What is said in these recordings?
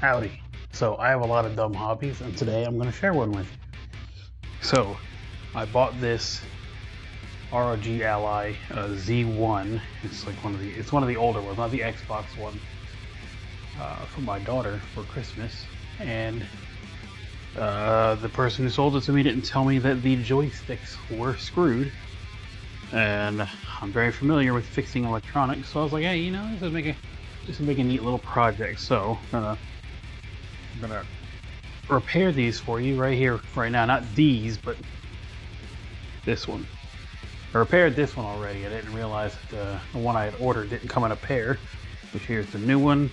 Howdy. So I have a lot of dumb hobbies, and today I'm going to share one with you. So I bought this ROG Ally Z1. It's like one of the older ones, not the Xbox one, for my daughter for Christmas. And the person who sold it to me didn't tell me that the joysticks were screwed. And I'm very familiar with fixing electronics, so I was like, hey, this would make a neat little project. So I'm gonna repair these for you right here, right now. Not these, but this one. I repaired this one already. I didn't realize that the one I had ordered didn't come in a pair. Which here's the new one,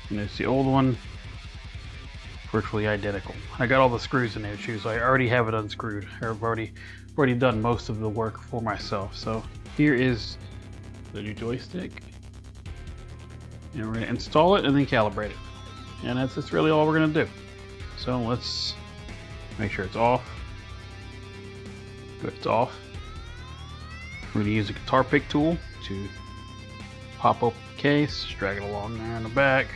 and it's the old one. Virtually identical. I got all the screws in there too, so I already have it unscrewed. I've already done most of the work for myself. So here is the new joystick, and we're gonna install it and then calibrate it. And that's really all we're gonna do. So let's make sure it's off. Good, it's off. We're gonna use the guitar pick tool to pop open the case, drag it along there in the back.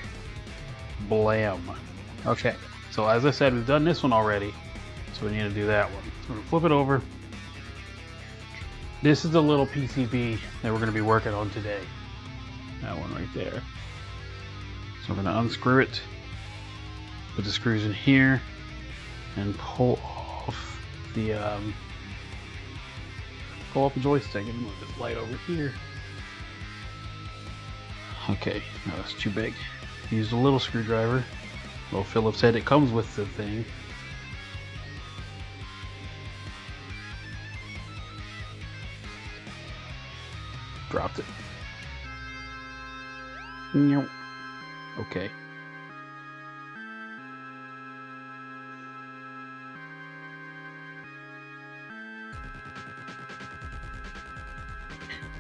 Blam. Okay, so as I said, we've done this one already, so we need to do that one. So we're gonna flip it over. This is the little PCB that we're gonna be working on today. That one right there. So we're gonna unscrew it, put the screws in here, and pull off the joystick. And move this light over here. Okay, no, that's too big. Use a little screwdriver. Well, Phillips said it comes with the thing. Dropped it. Okay.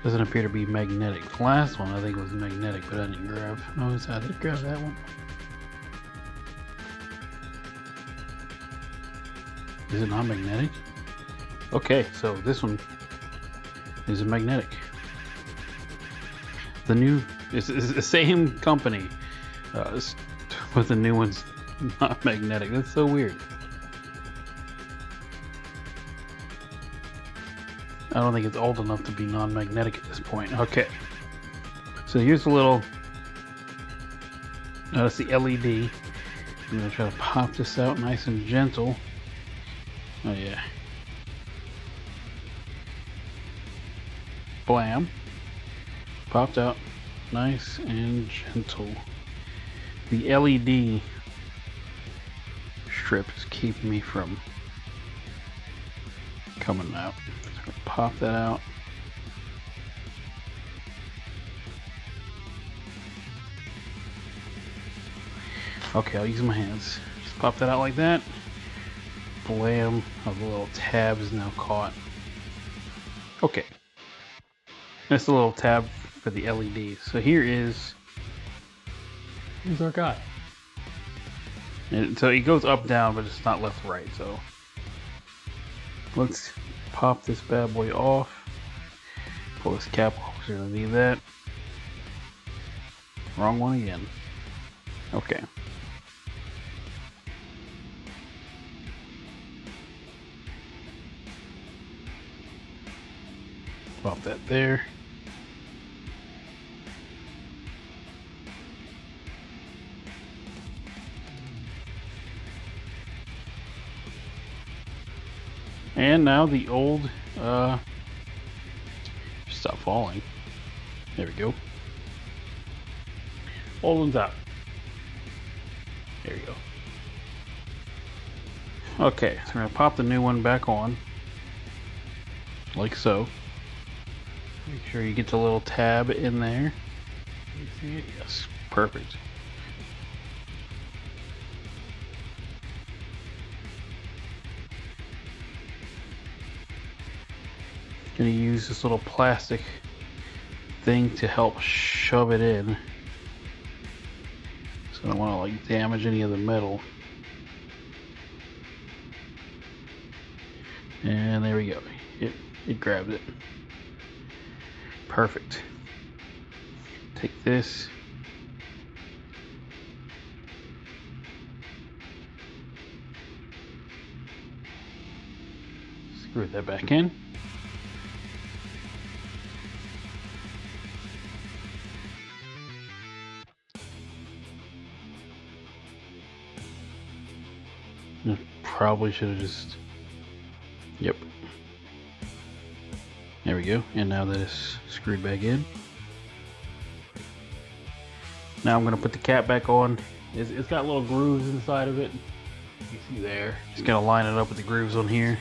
Doesn't appear to be magnetic. The last one I think was magnetic, but I didn't grab. Oh, I did grab that one. Is it not magnetic? Okay, so this one is a magnetic. The new is the same company, but the new one's not magnetic. That's so weird. I don't think it's old enough to be non-magnetic at this point. Okay, so here's a little. That's the LED. I'm gonna try to pop this out nice and gentle. Oh yeah. Blam. Popped out nice and gentle. The LED strip is keeping me from coming out. So I'm gonna pop that out. Okay, I'll use my hands. Just pop that out like that. Blam. Oh, the little tab is now caught. Okay. That's the little tab for the LEDs. So here's our guy. And so he goes up, down, but it's not left, right. So let's pop this bad boy off. Pull this cap off. We're gonna need that. Wrong one again. Okay. Pop that there. And now the old, stop falling. There we go. Old one's out. There you go. Okay, so we're gonna pop the new one back on. Like so. Make sure you get the little tab in there. You see it? Yes, perfect. Gonna use this little plastic thing to help shove it in. So I don't want to like damage any of the metal. And there we go. It grabbed it. Perfect. Take this. Screw that back in. Probably should have just, yep. There we go. And now that it's screwed back in. Now I'm gonna put the cap back on. It's got little grooves inside of it. You see there. Just gotta line it up with the grooves on here.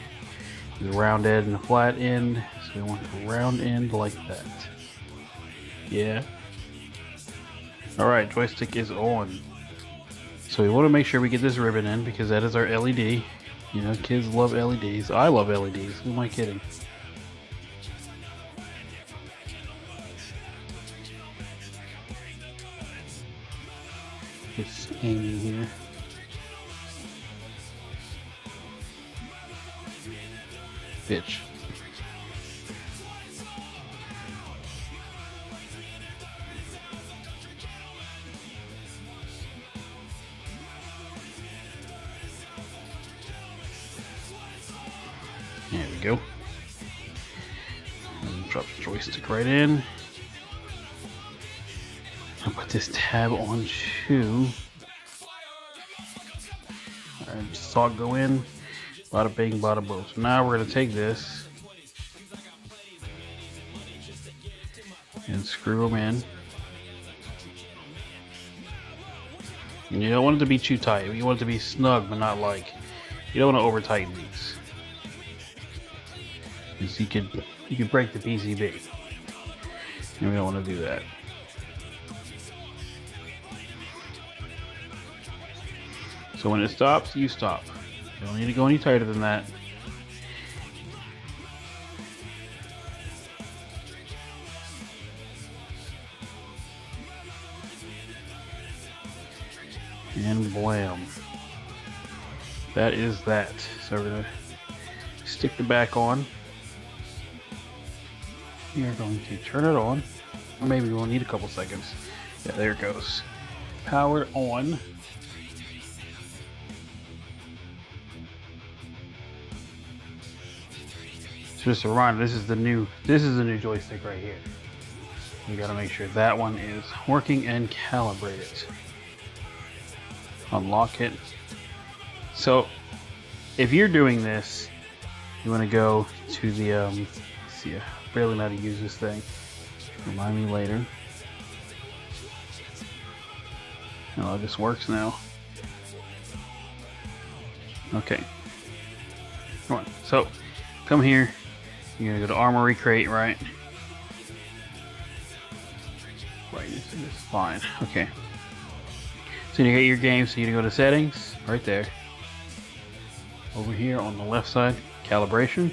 The round end and the flat end. So we want the round end like that. Yeah. Alright, joystick is on. So we want to make sure we get this ribbon in because that is our LED. You know, kids love LEDs. I love LEDs. Who am I kidding? Just aiming here. Bitch. There we go. And drop the joystick right in. I'll put this tab on too. Alright, just all go in. Bada bing, bada boom. So now we're going to take this and screw them in. And you don't want it to be too tight. You want it to be snug, but not like, you don't want to over tighten these. Because you could break the PCB. And we don't want to do that. So when it stops, you stop. You don't need to go any tighter than that. And blam. That is that. So we're gonna stick the back on. We are going to turn it on. Or maybe we'll need a couple seconds. Yeah, there it goes. Powered on. Just a reminder, this is the new joystick right here. You gotta make sure that one is working and calibrated. Unlock it. So if you're doing this, you want to go to the let's see, I barely know how to use this thing. Remind me later. Oh, this works now. Okay. Come on. So come here. You're gonna go to Armory Crate, right? Brightness is fine. Okay. So you get your game, so you go to settings, right there. Over here on the left side, calibration.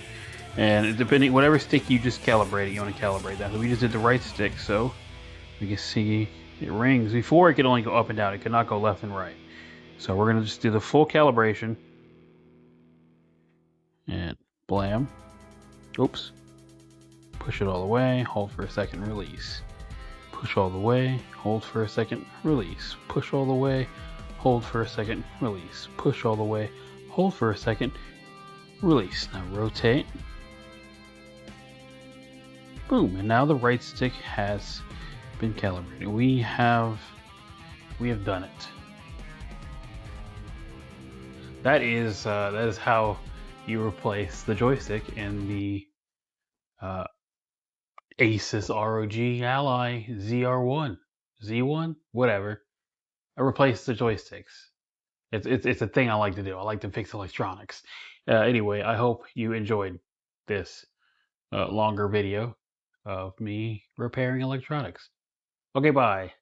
And depending, whatever stick you just calibrate it, you want to calibrate that. So we just did the right stick, so we can see it rings. Before it could only go up and down, it could not go left and right. So we're gonna just do the full calibration. And blam. Oops. Push it all the way, hold for a second, release. Push all the way, hold for a second, release. Push all the way, hold for a second, release. Push all the way, hold for a second, release. Now rotate. Boom, and now the right stick has been calibrated. We have done it. That is how you replace the joystick in the Asus ROG Ally ZR1, Z1, whatever. I replaced the joysticks. It's a thing I like to do. I like to fix electronics. Anyway, I hope you enjoyed this longer video of me repairing electronics. Okay, bye.